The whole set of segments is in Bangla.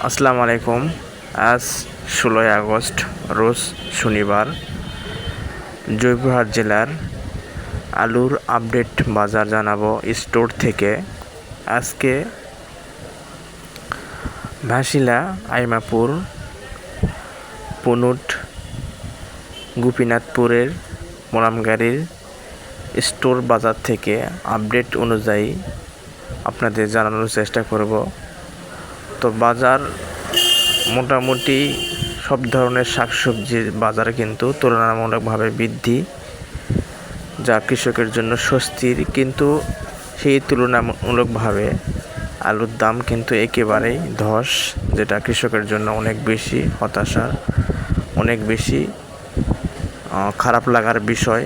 আসসালামু আলাইকুম। আজ 16 আগস্ট রোজ শনিবার। জয়পুরহাট জেলার আলুর আপডেট বাজার জানাবো স্টোর থেকে। আজকে ভাসিলা, আইমাপুর, পুনুট, গোপীনাথপুরের মোলামগাড়ির স্টোর বাজার থেকে আপডেট অনুযায়ী আপনাদের জানানোর চেষ্টা করব। তো বাজার মোটামুটি সব ধরনের শাকসবজির বাজার কিন্তু তুলনামূলকভাবে বৃদ্ধি, যা কৃষকের জন্য স্বস্তির। কিন্তু সেই তুলনামূলকভাবে আলুর দাম কিন্তু একেবারেই ধস, যেটা কৃষকের জন্য অনেক বেশি হতাশার, অনেক বেশি খারাপ লাগার বিষয়।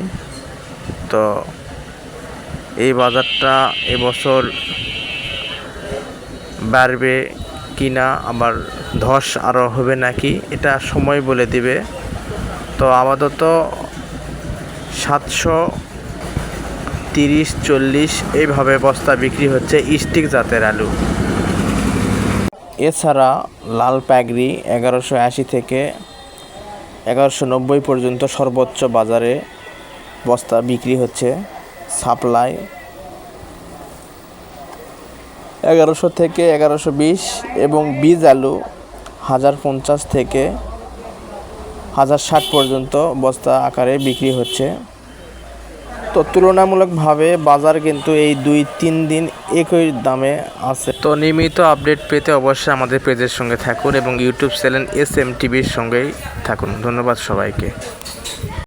তো এই বাজারটা এবছর বাড়বে কিনা, আবার ধস আরও হবে নাকি, এটা সময় বলে দিবে। তো আপাতত 730-40 এইভাবে বস্তা বিক্রি হচ্ছে স্টিক জাতের আলু। এছাড়া লাল প্যাগরি 1180 থেকে 1190 পর্যন্ত সর্বোচ্চ বাজারে বস্তা বিক্রি হচ্ছে। সাপ্লাই 1100 থেকে 1120 এবং বীজ আলু 1050 থেকে 1060 পর্যন্ত বস্তা আকারে বিক্রি হচ্ছে। তো তুলনামূলকভাবে বাজার কিন্তু এই 2-3 দিন একই দামে আছে। তো নিয়মিত আপডেট পেতে অবশ্যই আমাদের পেজের সঙ্গে থাকুন এবং ইউটিউব চ্যানেল SMTVর সঙ্গেই থাকুন। ধন্যবাদ সবাইকে।